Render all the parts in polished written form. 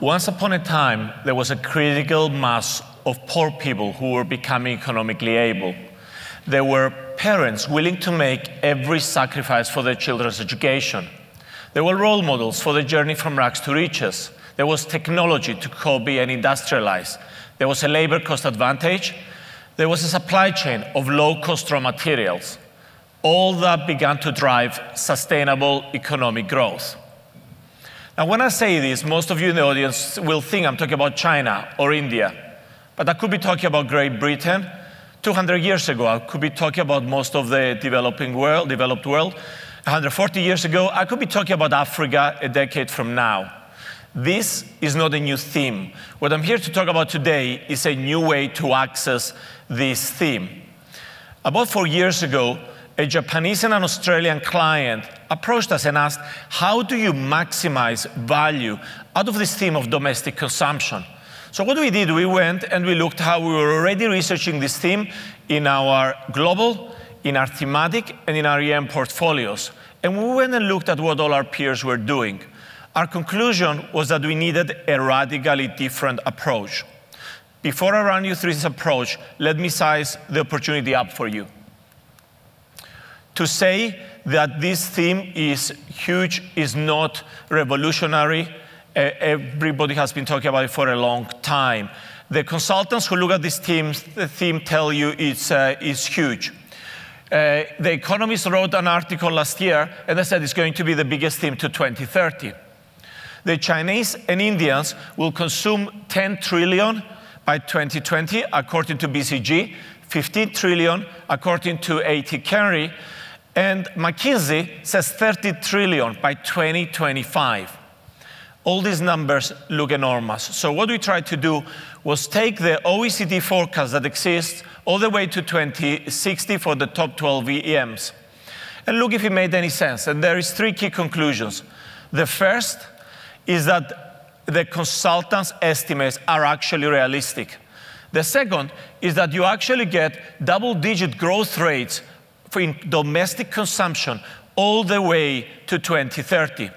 Once upon a time, there was a critical mass of poor people who were becoming economically able. There were parents willing to make every sacrifice for their children's education. There were role models for the journey from rags to riches. There was technology to copy and industrialize. There was a labor cost advantage. There was a supply chain of low-cost raw materials. All that began to drive sustainable economic growth. Now, when I say this, most of you in the audience will think I'm talking about China or India. But I could be talking about Great Britain 200 years ago. I could be talking about most of the developed world. 140 years ago, I could be talking about Africa a decade from now. This is not a new theme. What I'm here to talk about today is a new way to access this theme. About 4 years ago, a Japanese and an Australian client approached us and asked, how do you maximize value out of this theme of domestic consumption? So what we did, we went and we looked how we were already researching this theme in our global, in our thematic, and in our EM portfolios. And we went and looked at what all our peers were doing. Our conclusion was that we needed a radically different approach. Before I run you through this approach, let me size the opportunity up for you. To say that this theme is huge is not revolutionary. Everybody has been talking about it for a long time. The consultants who look at this theme tell you it's huge. The Economist wrote an article last year, and they said it's going to be the biggest theme to 2030. The Chinese and Indians will consume 10 trillion by 2020, according to BCG, 15 trillion, according to A.T. Kearney, and McKinsey says 30 trillion by 2025. All these numbers look enormous. So what we tried to do was take the OECD forecast that exists all the way to 2060 for the top 12 EMs, and look if it made any sense. And there is 3 key conclusions. The first is that the consultants' estimates are actually realistic. The second is that you actually get double-digit growth rates in domestic consumption all the way to 2030.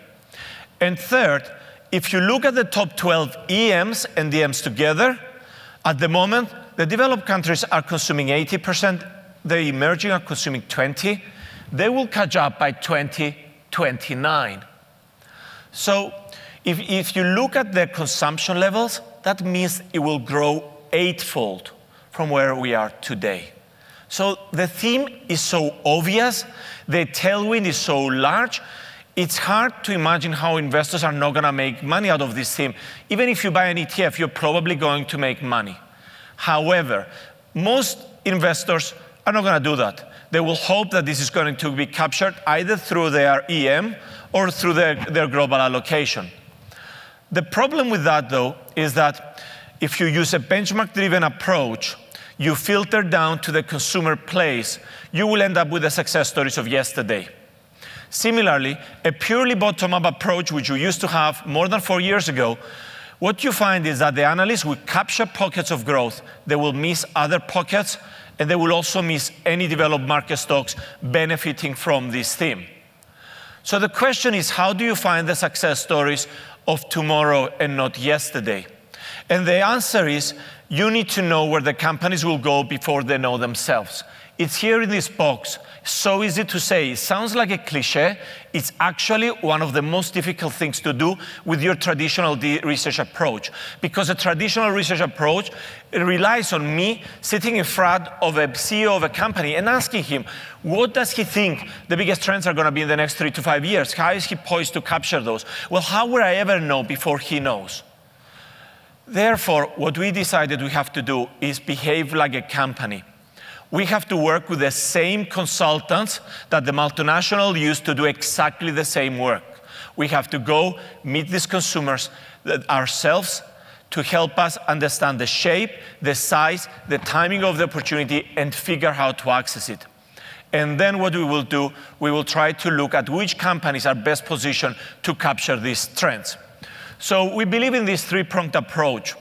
And third, if you look at the top 12 EMs and DMs together, at the moment, the developed countries are consuming 80%, the emerging are consuming 20%. They will catch up by 2029. So if you look at the consumption levels, that means it will grow 8-fold from where we are today. So the theme is so obvious, the tailwind is so large, it's hard to imagine how investors are not going to make money out of this theme. Even if you buy an ETF, you're probably going to make money. However, most investors are not going to do that. They will hope that this is going to be captured either through their EM or through their global allocation. The problem with that, though, is that if you use a benchmark-driven approach, you filter down to the consumer place, you will end up with the success stories of yesterday. Similarly, a purely bottom-up approach, which we used to have more than 4 years ago, what you find is that the analysts will capture pockets of growth, they will miss other pockets, and they will also miss any developed market stocks benefiting from this theme. So the question is, how do you find the success stories of tomorrow and not yesterday? And the answer is, you need to know where the companies will go before they know themselves. It's here in this box. So easy to say. It sounds like a cliche. It's actually one of the most difficult things to do with your traditional research approach. Because a traditional research approach relies on me sitting in front of a CEO of a company and asking him, what does he think the biggest trends are going to be in the next 3 to 5 years? How is he poised to capture those? Well, how would I ever know before he knows? Therefore, what we decided we have to do is behave like a company. We have to work with the same consultants that the multinational use to do exactly the same work. We have to go meet these consumers ourselves to help us understand the shape, the size, the timing of the opportunity, and figure out how to access it. And then what we will do, we will try to look at which companies are best positioned to capture these trends. So we believe in this 3-pronged approach.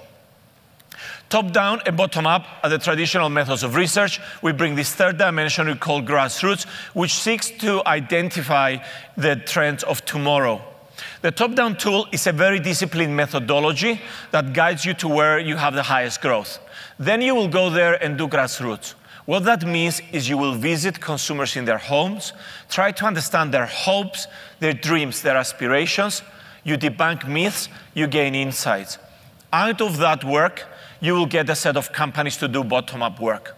Top-down and bottom-up are the traditional methods of research. We bring this third dimension we call grassroots, which seeks to identify the trends of tomorrow. The top-down tool is a very disciplined methodology that guides you to where you have the highest growth. Then you will go there and do grassroots. What that means is you will visit consumers in their homes, try to understand their hopes, their dreams, their aspirations. You debunk myths, you gain insights. Out of that work, you will get a set of companies to do bottom-up work.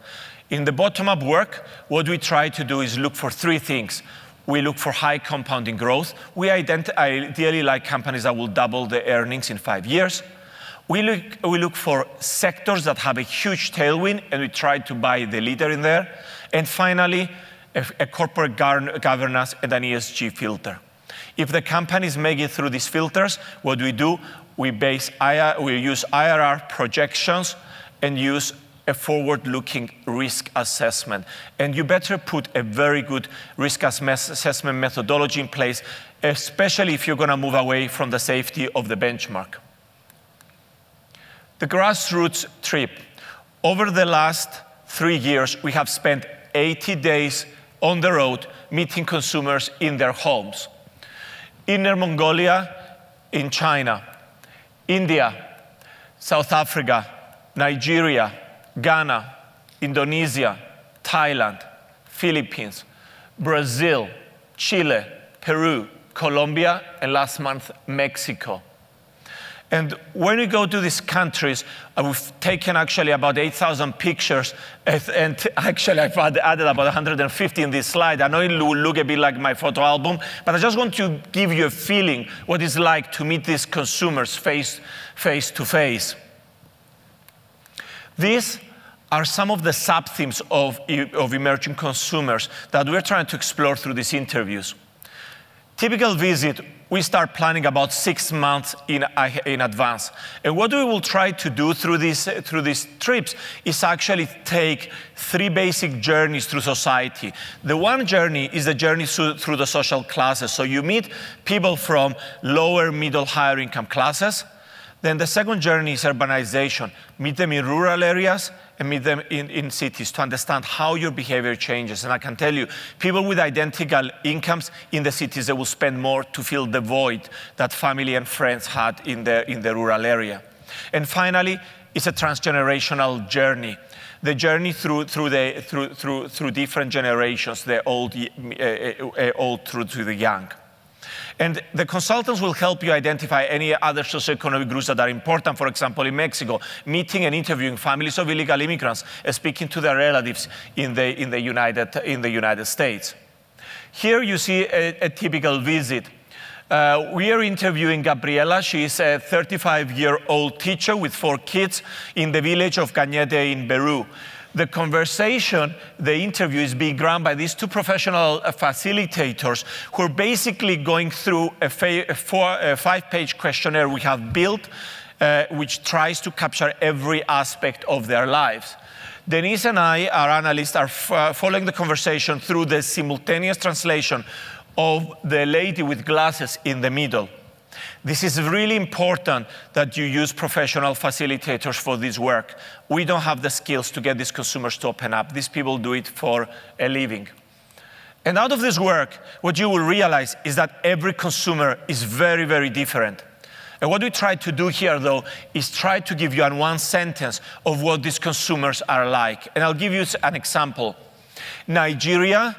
In the bottom-up work, what we try to do is look for three things. We look for high compounding growth. We ideally like companies that will double their earnings in 5 years. We look for sectors that have a huge tailwind, and we try to buy the leader in there. And finally, a corporate governance and an ESG filter. If the companies make it through these filters, what do? We use IRR projections and use a forward-looking risk assessment. And you better put a very good risk assessment methodology in place, especially if you're going to move away from the safety of the benchmark. The grassroots trip. Over the last 3 years, we have spent 80 days on the road meeting consumers in their homes. Inner Mongolia, in China, India, South Africa, Nigeria, Ghana, Indonesia, Thailand, Philippines, Brazil, Chile, Peru, Colombia, and last month, Mexico. And when we go to these countries, we've taken actually about 8,000 pictures, and actually I've added about 150 in this slide. I know it will look a bit like my photo album, but I just want to give you a feeling what it's like to meet these consumers face to face. These are some of the sub-themes of emerging consumers that we're trying to explore through these interviews. Typical visit, we start planning about 6 months in advance. And what we will try to do through these trips is actually take 3 basic journeys through society. The one journey is the journey through the social classes. So you meet people from lower, middle, higher income classes. Then the second journey is urbanization. Meet them in rural areas and meet them in cities to understand how your behavior changes. And I can tell you, people with identical incomes in the cities, they will spend more to fill the void that family and friends had in the rural area. And finally, it's a transgenerational journey. The journey through different generations, the old through to the young. And the consultants will help you identify any other socioeconomic groups that are important. For example, in Mexico, meeting and interviewing families of illegal immigrants, speaking to their relatives in the United States. Here you see a typical visit. We are interviewing Gabriela. She is a 35-year-old teacher with 4 kids in the village of Cañete in Peru. The conversation, the interview is being run by these 2 professional facilitators who are basically going through a 5-page questionnaire we have built, which tries to capture every aspect of their lives. Denise and I, our analysts, are following the conversation through the simultaneous translation of the lady with glasses in the middle. This is really important that you use professional facilitators for this work. We don't have the skills to get these consumers to open up. These people do it for a living. And out of this work, what you will realize is that every consumer is very, very different. And what we try to do here, though, is try to give you in 1 sentence of what these consumers are like. And I'll give you an example. Nigeria,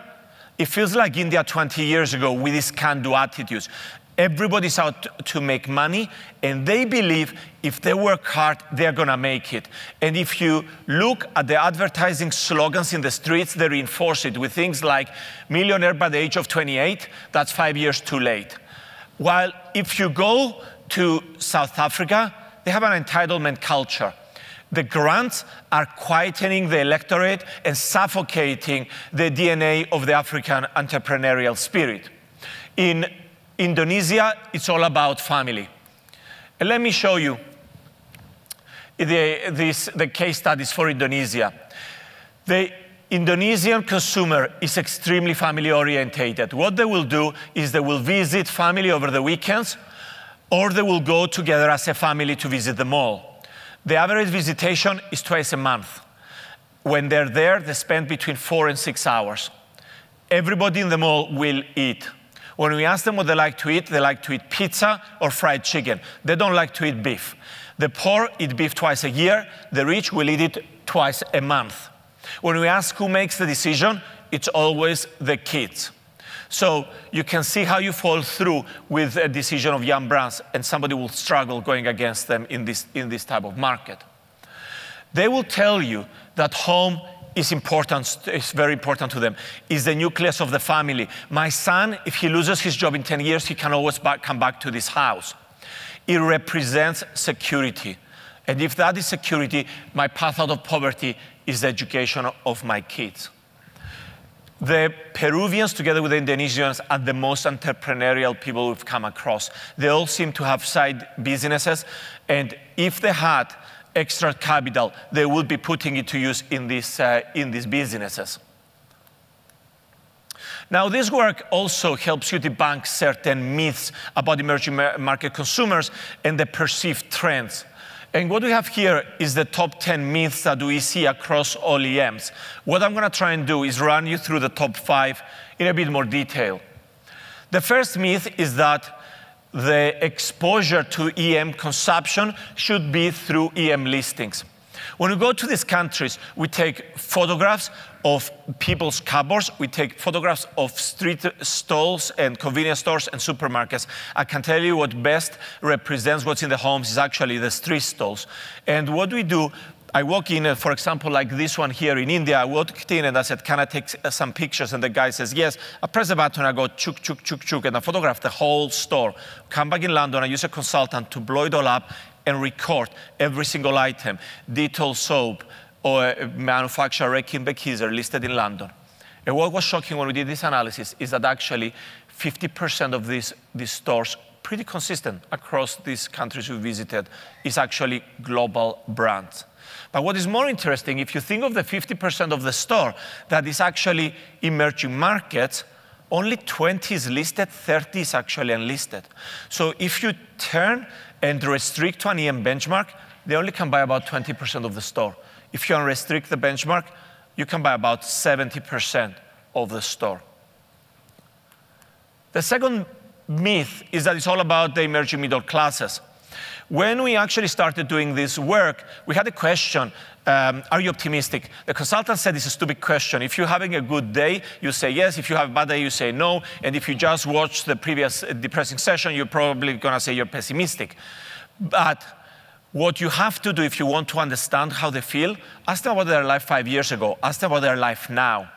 it feels like India 20 years ago with these can-do attitudes. Everybody's out to make money, and they believe if they work hard, they're going to make it. And if you look at the advertising slogans in the streets, they reinforce it with things like millionaire by the age of 28, that's 5 years too late. While if you go to South Africa, they have an entitlement culture. The grants are quietening the electorate and suffocating the DNA of the African entrepreneurial spirit. In Indonesia, it's all about family. And let me show you the case studies for Indonesia. The Indonesian consumer is extremely family-orientated. What they will do is they will visit family over the weekends, or they will go together as a family to visit the mall. The average visitation is twice a month. When they're there, they spend between 4 and 6 hours. Everybody in the mall will eat. When we ask them what they like to eat pizza or fried chicken. They don't like to eat beef. The poor eat beef twice a year. The rich will eat it twice a month. When we ask who makes the decision, it's always the kids. So you can see how you fall through with a decision of young brands, and somebody will struggle going against them in this type of market. They will tell you that home is important, it's very important to them. It's the nucleus of the family. My son, if he loses his job in 10 years, he can always come back to this house. It represents security. And if that is security, my path out of poverty is the education of my kids. The Peruvians, together with the Indonesians, are the most entrepreneurial people we've come across. They all seem to have side businesses, and if they had extra capital, they would be putting it to use in these businesses. Now, this work also helps you debunk certain myths about emerging market consumers and the perceived trends. And what we have here is the top 10 myths that we see across OEMs. What I'm going to try and do is run you through the top 5 in a bit more detail. The first myth is that the exposure to EM consumption should be through EM listings. When we go to these countries, we take photographs of people's cupboards, we take photographs of street stalls and convenience stores and supermarkets. I can tell you what best represents what's in the homes is actually the street stalls. And what we do, I walk in, for example, like this one here in India, I walked in and I said, can I take some pictures? And the guy says, yes. I press the button, I go chuk, chuk, chuk, chuk, and I photograph the whole store. Come back in London, I use a consultant to blow it all up and record every single item. Dettol soap or manufacturer Rekin Bekizer listed in London. And what was shocking when we did this analysis is that actually 50% of these stores, pretty consistent across these countries we visited, is actually global brands. But what is more interesting, if you think of the 50% of the store that is actually emerging markets, only 20 is listed, 30 is actually unlisted. So if you turn and restrict to an EM benchmark, they only can buy about 20% of the store. If you unrestrict the benchmark, you can buy about 70% of the store. The second myth is that it's all about the emerging middle classes. When we actually started doing this work, we had a question, are you optimistic? The consultant said it's a stupid question. If you're having a good day, you say yes. If you have a bad day, you say no. And if you just watched the previous depressing session, you're probably going to say you're pessimistic. But what you have to do if you want to understand how they feel, ask them about their life 5 years ago. Ask them about their life now.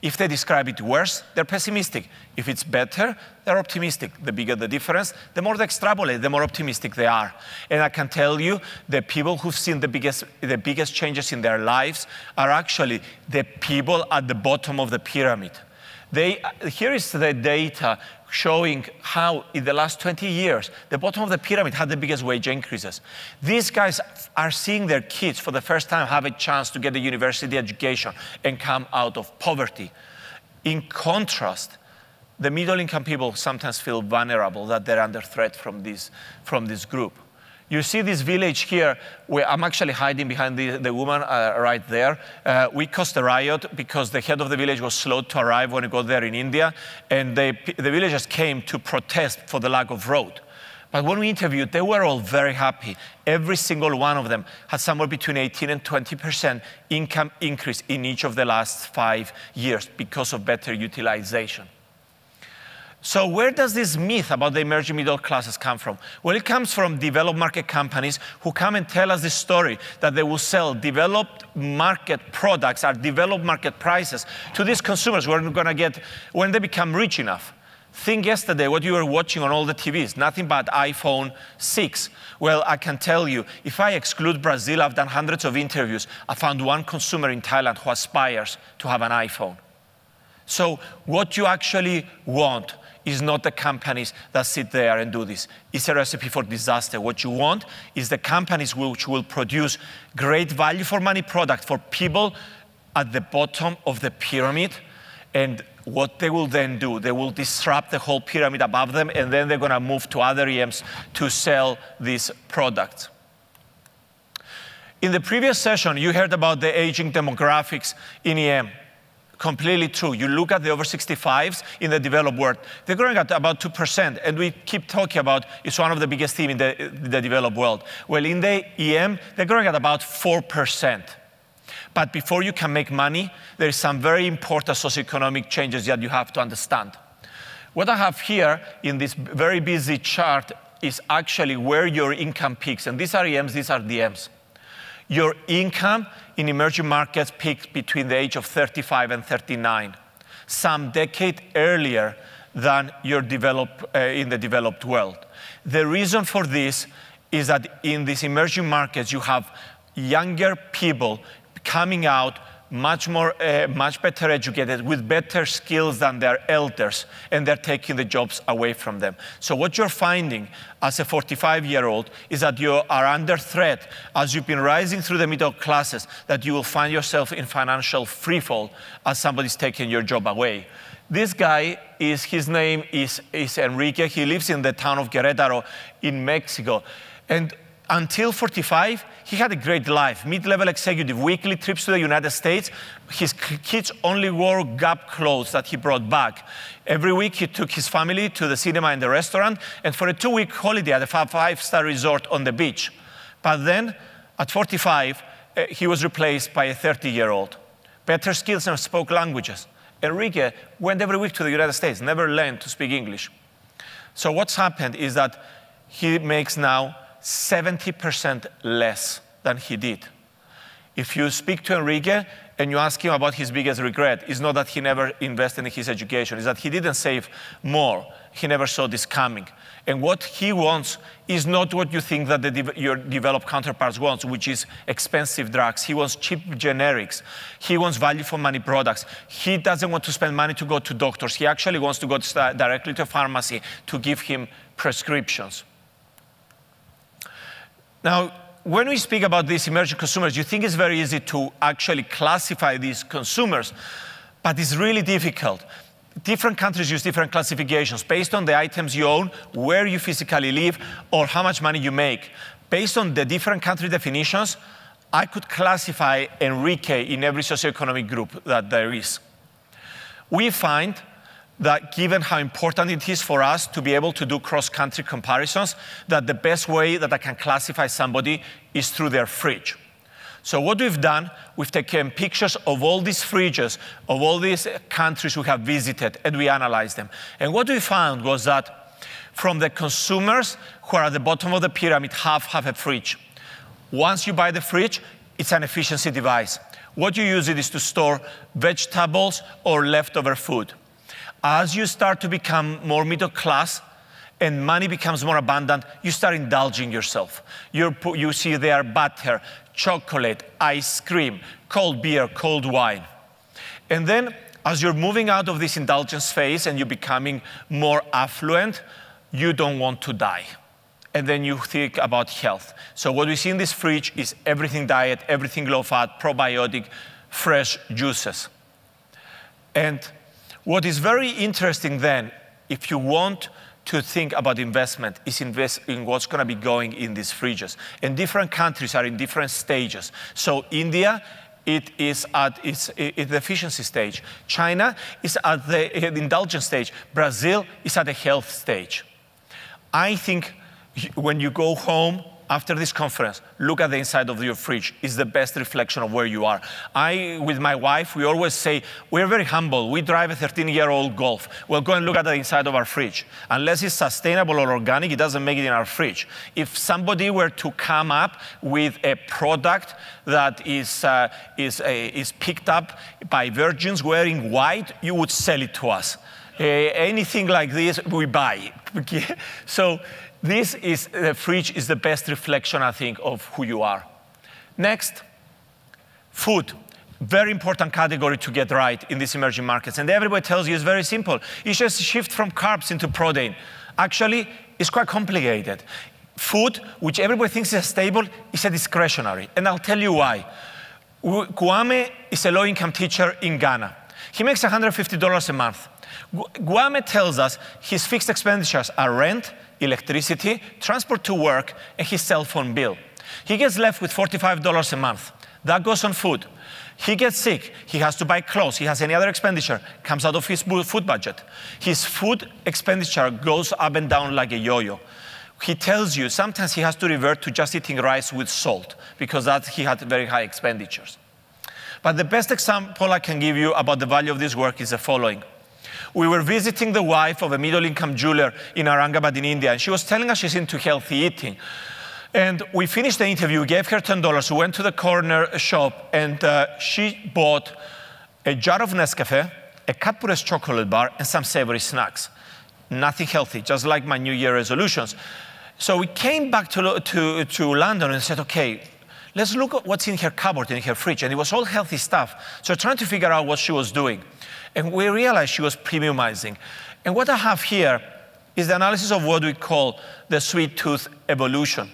If they describe it worse, they're pessimistic. If it's better, they're optimistic. The bigger the difference, the more they extrapolate, the more optimistic they are. And I can tell you, the people who've seen the biggest changes in their lives are actually the people at the bottom of the pyramid. Here is the data showing how in the last 20 years, the bottom of the pyramid had the biggest wage increases. These guys are seeing their kids for the first time have a chance to get a university education and come out of poverty. In contrast, the middle-income people sometimes feel vulnerable, that they're under threat from this group. You see this village here, where I'm actually hiding behind the woman right there. We caused a riot because the head of the village was slow to arrive when we got there in India, and the villagers came to protest for the lack of road. But when we interviewed, they were all very happy. Every single one of them had somewhere between 18 and 20% income increase in each of the last 5 years because of better utilization. So where does this myth about the emerging middle classes come from? Well, it comes from developed market companies who come and tell us this story that they will sell developed market products at developed market prices to these consumers who are going to get when they become rich enough. Think yesterday what you were watching on all the TVs, nothing but iPhone 6. Well, I can tell you, if I exclude Brazil, I've done hundreds of interviews. I found one consumer in Thailand who aspires to have an iPhone. So what you actually want is not the companies that sit there and do this. It's a recipe for disaster. What you want is the companies which will produce great value for money product for people at the bottom of the pyramid. And what they will then do, they will disrupt the whole pyramid above them, and then they're going to move to other EMs to sell these products. In the previous session, you heard about the aging demographics in EM. Completely true. You look at the over 65s in the developed world, they're growing at about 2%, and we keep talking about it's one of the biggest themes in the developed world. Well, in the EM, they're growing at about 4%. But before you can make money, there is some very important socioeconomic changes that you have to understand. What I have here in this very busy chart is actually where your income peaks. And these are EMs, these are DMs. Your income in emerging markets peaked between the age of 35 and 39, some decade earlier than in the developed world. The reason for this is that in these emerging markets, you have younger people coming out much better educated, with better skills than their elders, and they're taking the jobs away from them. So what you're finding as a 45-year-old is that you are under threat as you've been rising through the middle classes, that you will find yourself in financial freefall as somebody's taking your job away. This guy, his name is Enrique. He lives in the town of Querétaro in Mexico. And until 45, he had a great life, mid-level executive, weekly trips to the United States. His kids only wore Gap clothes that he brought back. Every week, he took his family to the cinema and the restaurant, and for a 2-week holiday at a 5-star resort on the beach. But then, at 45, he was replaced by a 30-year-old. Better skills and spoke languages. Enrique went every week to the United States, never learned to speak English. So what's happened is that he makes now 70% less than he did. If you speak to Enrique and you ask him about his biggest regret, it's not that he never invested in his education, it's that he didn't save more. He never saw this coming. And what he wants is not what you think that your developed counterparts want, which is expensive drugs. He wants cheap generics. He wants value for money products. He doesn't want to spend money to go to doctors. He actually wants to go directly to a pharmacy to give him prescriptions. Now, when we speak about these emerging consumers, you think it's very easy to actually classify these consumers, but it's really difficult. Different countries use different classifications based on the items you own, where you physically live, or how much money you make. Based on the different country definitions, I could classify Enrique in every socioeconomic group that there is. We find that given how important it is for us to be able to do cross-country comparisons, that the best way that I can classify somebody is through their fridge. So what we've done, we've taken pictures of all these fridges, of all these countries we have visited, and we analyzed them. And what we found was that from the consumers who are at the bottom of the pyramid, half have a fridge. Once you buy the fridge, it's an efficiency device. What you use it is to store vegetables or leftover food. As you start to become more middle class and money becomes more abundant, you start indulging yourself. You see there butter, chocolate, ice cream, cold beer, cold wine. And then as you're moving out of this indulgence phase and you're becoming more affluent, you don't want to die. And then you think about health. So what we see in this fridge is everything diet, everything low fat, probiotic, fresh juices. And what is very interesting then, if you want to think about investment, is invest in what's going to be going in these fridges. And different countries are in different stages. So India, it is at the efficiency stage. China is at the indulgence stage. Brazil is at the health stage. I think when you go home after this conference, look at the inside of your fridge. It's the best reflection of where you are. With my wife, we always say, we're very humble. We drive a 13-year-old Golf. Well, go and look at the inside of our fridge. Unless it's sustainable or organic, it doesn't make it in our fridge. If somebody were to come up with a product that is picked up by virgins wearing white, you would sell it to us. Anything like this, we buy. So the fridge is the best reflection, I think, of who you are. Next, food. Very important category to get right in these emerging markets. And everybody tells you it's very simple. You just shift from carbs into protein. Actually, it's quite complicated. Food, which everybody thinks is stable, is a discretionary. And I'll tell you why. Kwame is a low-income teacher in Ghana. He makes $150 a month. Kwame tells us his fixed expenditures are rent, electricity, transport to work, and his cell phone bill. He gets left with $45 a month. That goes on food. He gets sick, he has to buy clothes, he has any other expenditure, comes out of his food budget. His food expenditure goes up and down like a yo-yo. He tells you sometimes he has to revert to just eating rice with salt because he had very high expenditures. But the best example I can give you about the value of this work is the following. We were visiting the wife of a middle-income jeweler in Aurangabad in India, and she was telling us she's into healthy eating. And we finished the interview, we gave her $10, we went to the corner shop, and she bought a jar of Nescafe, a Cadbury's chocolate bar, and some savory snacks. Nothing healthy, just like my New Year resolutions. So we came back to London and said, okay, let's look at what's in her cupboard, in her fridge. And it was all healthy stuff. So trying to figure out what she was doing. And we realized she was premiumizing. And what I have here is the analysis of what we call the sweet tooth evolution.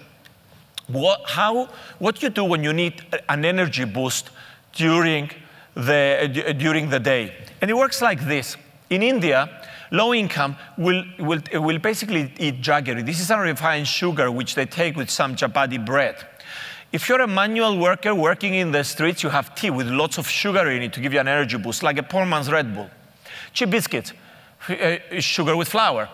What you do when you need an energy boost during the day. And it works like this. In India, low income will basically eat jaggery. This is unrefined sugar, which they take with some chapati bread. If you're a manual worker working in the streets, you have tea with lots of sugar in it to give you an energy boost, like a poor man's Red Bull. Cheap biscuits, sugar with flour.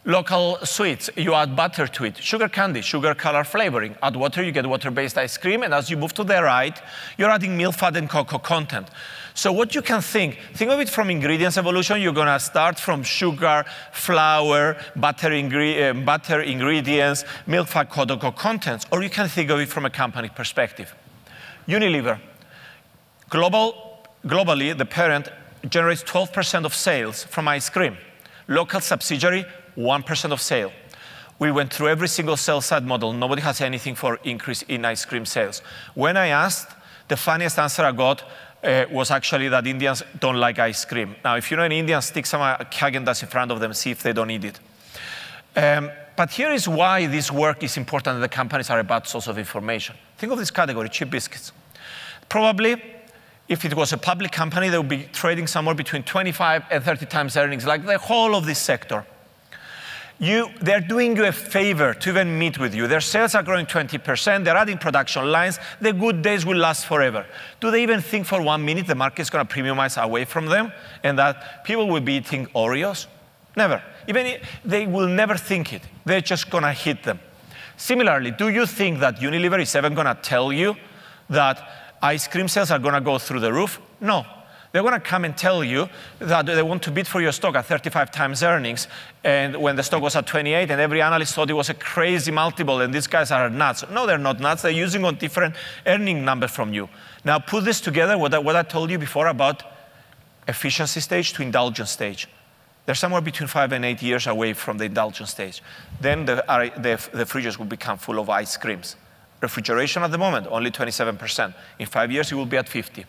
Local sweets, you add butter to it. Sugar candy, sugar color flavoring. Add water, you get water-based ice cream. And as you move to the right, you're adding milk, fat, and cocoa content. So what you can think of it from ingredients evolution. You're going to start from sugar, flour, butter ingredients, milk, fat, cocoa contents. Or you can think of it from a company perspective. Unilever. Globally, the parent generates 12% of sales from ice cream. Local subsidiary, 1% of sale. We went through every single sell-side model. Nobody has anything for increase in ice cream sales. When I asked, the funniest answer I got was actually that Indians don't like ice cream. Now, if you know an Indian, stick some Häagen-Dazs in front of them, see if they don't eat it. But here is why this work is important and the companies are a bad source of information. Think of this category, cheap biscuits. Probably, if it was a public company, they would be trading somewhere between 25 and 30 times earnings, like the whole of this sector. They're doing you a favor to even meet with you. Their sales are growing 20%. They're adding production lines. The good days will last forever. Do they even think for 1 minute the market's going to premiumize away from them and that people will be eating Oreos? Never. They will never think it. They're just going to hit them. Similarly, do you think that Unilever is ever going to tell you that ice cream sales are going to go through the roof? No. They're going to come and tell you that they want to bid for your stock at 35 times earnings, and when the stock was at 28, and every analyst thought it was a crazy multiple, and these guys are nuts. No, they're not nuts. They're using a different earning number from you. Now, put this together, what I told you before about efficiency stage to indulgence stage. They're somewhere between 5 and 8 years away from the indulgence stage. Then the fridges will become full of ice creams. Refrigeration at the moment, only 27%. In 5 years, it will be at 50%.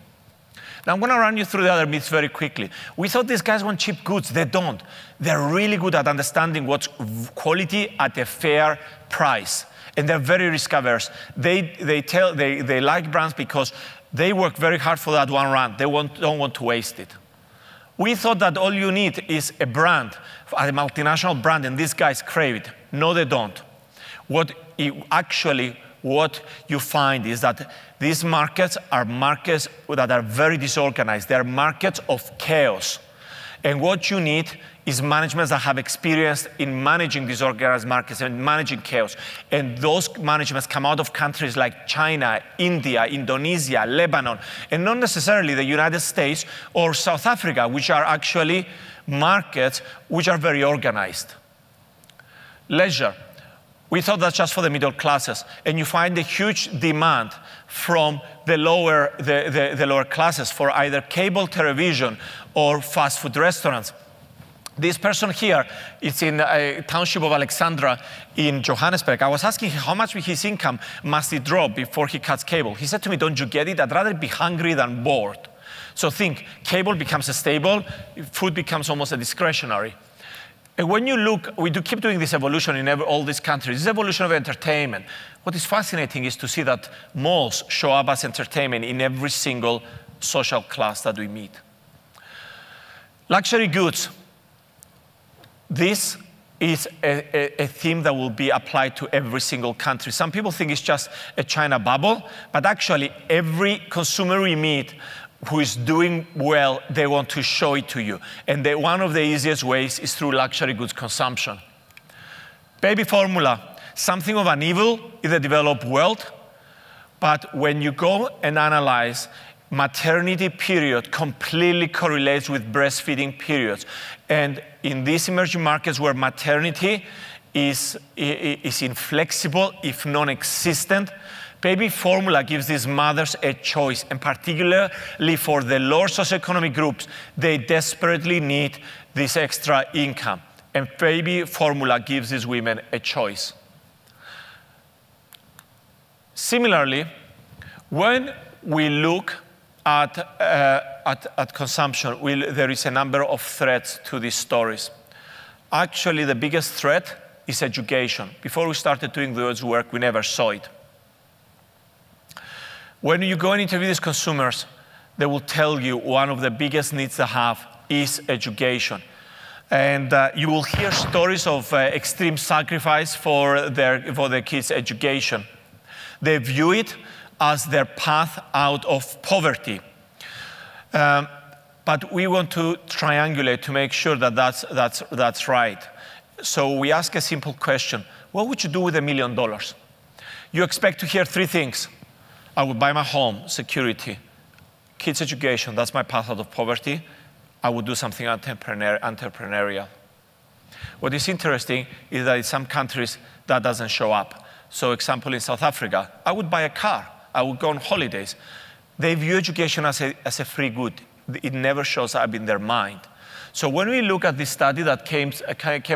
Now, I'm going to run you through the other myths very quickly. We thought these guys want cheap goods. They don't. They're really good at understanding what's quality at a fair price. And they're very risk-averse. They like brands because they work very hard for that one run. They don't want to waste it. We thought that all you need is a brand, a multinational brand, and these guys crave it. No, they don't. What you find is that these markets are markets that are very disorganized. They're markets of chaos. And what you need is managements that have experience in managing disorganized markets and managing chaos. And those managements come out of countries like China, India, Indonesia, Lebanon, and not necessarily the United States or South Africa, which are actually markets which are very organized. Leisure. We thought that's just for the middle classes. And you find a huge demand from the lower classes for either cable television or fast food restaurants. This person here, it's in a township of Alexandra in Johannesburg. I was asking him how much his income must he drop before he cuts cable. He said to me, don't you get it? I'd rather be hungry than bored. So think, cable becomes a stable, food becomes almost a discretionary. And when you look, we do keep doing this evolution in all these countries, this evolution of entertainment. What is fascinating is to see that malls show up as entertainment in every single social class that we meet. Luxury goods. This is a theme that will be applied to every single country. Some people think it's just a China bubble, but actually every consumer we meet who is doing well, they want to show it to you. And one of the easiest ways is through luxury goods consumption. Baby formula, something of an evil in the developed world, but when you go and analyze, maternity period completely correlates with breastfeeding periods. And in these emerging markets where maternity is inflexible, if non-existent, baby formula gives these mothers a choice, and particularly for the lower socioeconomic groups, they desperately need this extra income. And baby formula gives these women a choice. Similarly, when we look at consumption, there is a number of threats to these stories. Actually, the biggest threat is education. Before we started doing those work, we never saw it. When you go and interview these consumers, they will tell you one of the biggest needs they have is education. And you will hear stories of extreme sacrifice for their kids' education. They view it as their path out of poverty. But we want to triangulate to make sure that that's right. So we ask a simple question. What would you do with $1 million? You expect to hear three things. I would buy my home, security, kids' education, that's my path out of poverty. I would do something entrepreneurial. What is interesting is that in some countries that doesn't show up. So example, in South Africa, I would buy a car. I would go on holidays. They view education as a free good. It never shows up in their mind. So when we look at this study that came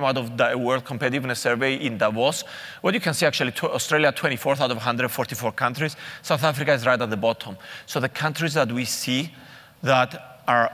out of the World Competitiveness Survey in Davos, what you can see actually, Australia 24th out of 144 countries, South Africa is right at the bottom. So the countries that we see that are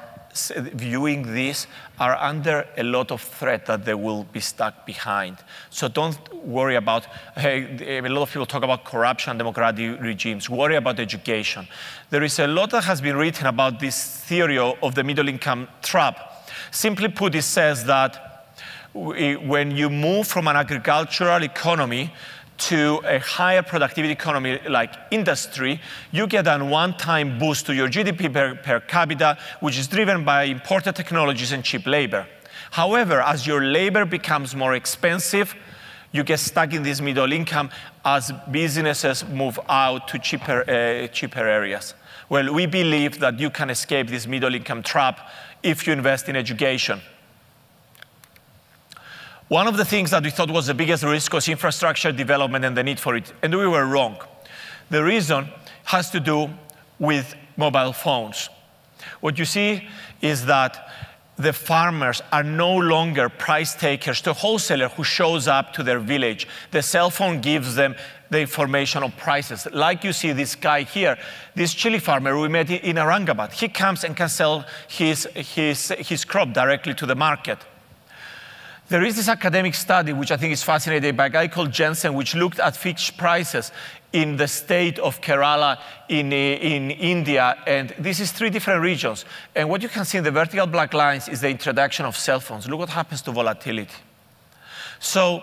viewing this are under a lot of threat that they will be stuck behind. So don't worry about, hey, a lot of people talk about corruption, democratic regimes. Worry about education. There is a lot that has been written about this theory of the middle income trap. Simply put, it says that when you move from an agricultural economy to a higher productivity economy like industry, you get a one-time boost to your GDP per capita, which is driven by imported technologies and cheap labor. However, as your labor becomes more expensive, you get stuck in this middle income as businesses move out to cheaper areas. Well, we believe that you can escape this middle income trap if you invest in education. One of the things that we thought was the biggest risk was infrastructure development and the need for it, and we were wrong. The reason has to do with mobile phones. What you see is that the farmers are no longer price takers to a wholesaler who shows up to their village. The cell phone gives them the information of prices. Like you see this guy here, this chili farmer we met in Aurangabad. He comes and can sell his crop directly to the market. There is this academic study, which I think is fascinating, by a guy called Jensen, which looked at fixed prices in the state of Kerala in India. And this is 3 different regions. And what you can see in the vertical black lines is the introduction of cell phones. Look what happens to volatility. So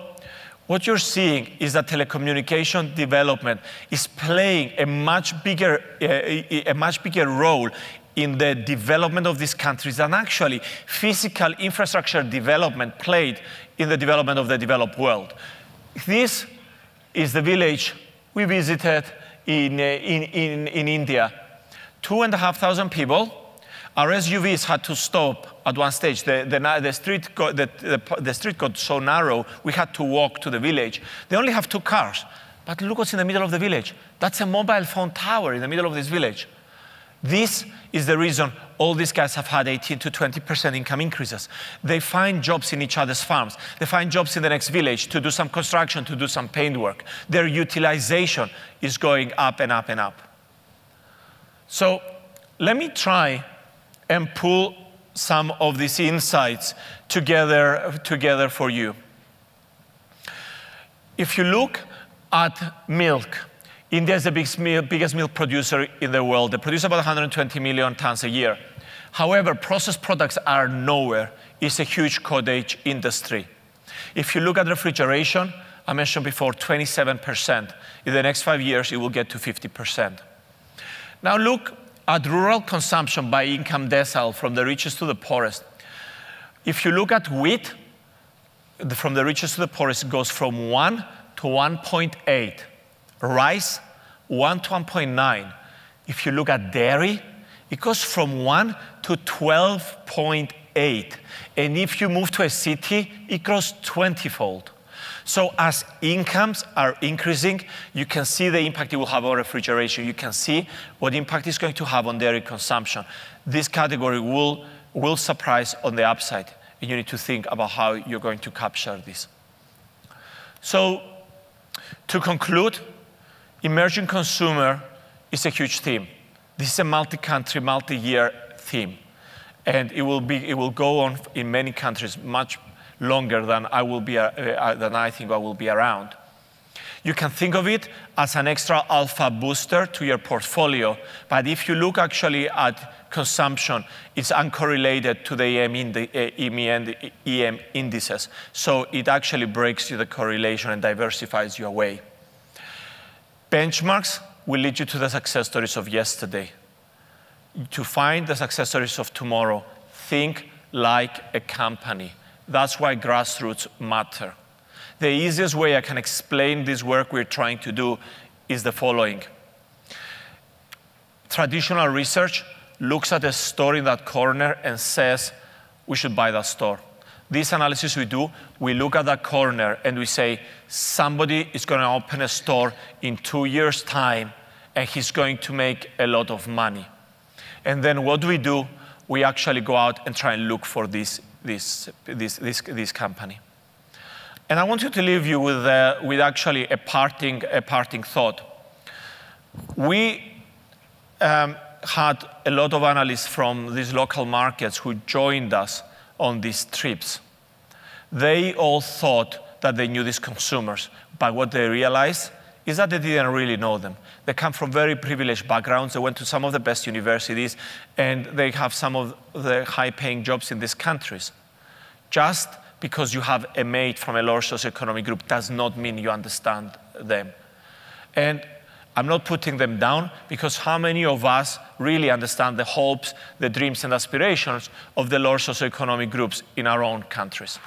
what you're seeing is that telecommunication development is playing a much bigger role in the development of these countries than actually physical infrastructure development played in the development of the developed world. This is the village we visited in India. 2,500 people. Our SUVs had to stop at one stage. The street got so narrow, we had to walk to the village. They only have 2 cars. But look what's in the middle of the village. That's a mobile phone tower in the middle of this village. This is the reason all these guys have had 18 to 20% income increases. They find jobs in each other's farms. They find jobs in the next village to do some construction, to do some paint work. Their utilization is going up and up and up. So let me try and pull some of these insights together for you. If you look at milk, India is the biggest milk producer in the world. They produce about 120 million tons a year. However, processed products are nowhere. It's a huge cottage industry. If you look at refrigeration, I mentioned before 27%. In the next 5 years, it will get to 50%. Now look at rural consumption by income decile from the richest to the poorest. If you look at wheat, from the richest to the poorest, it goes from 1 to 1.8. Rice, 1 to 1.9. If you look at dairy, it goes from 1 to 12.8. And if you move to a city, it grows 20-fold. So as incomes are increasing, you can see the impact it will have on refrigeration. You can see what impact it's going to have on dairy consumption. This category will surprise on the upside. And you need to think about how you're going to capture this. So to conclude, emerging consumer is a huge theme. This is a multi-country, multi-year theme. And it will go on in many countries much longer than I think I will be around. You can think of it as an extra alpha booster to your portfolio, but if you look actually at consumption, it's uncorrelated to the EM indices. So it actually breaks you the correlation and diversifies you away. Benchmarks will lead you to the success stories of yesterday. To find the success stories of tomorrow, think like a company. That's why grassroots matter. The easiest way I can explain this work we're trying to do is the following. Traditional research looks at a store in that corner and says, we should buy that store. This analysis we do, we look at that corner and we say, somebody is going to open a store in 2 years' time and he's going to make a lot of money. And then what do? We actually go out and try and look for this company. And I want to leave you with actually a parting thought. We had a lot of analysts from these local markets who joined us on these trips. They all thought that they knew these consumers, but what they realized is that they didn't really know them. They come from very privileged backgrounds. They went to some of the best universities, and they have some of the high-paying jobs in these countries. Just because you have a mate from a lower socioeconomic group does not mean you understand them. And I'm not putting them down, because how many of us really understand the hopes, the dreams, and aspirations of the lower socioeconomic groups in our own countries?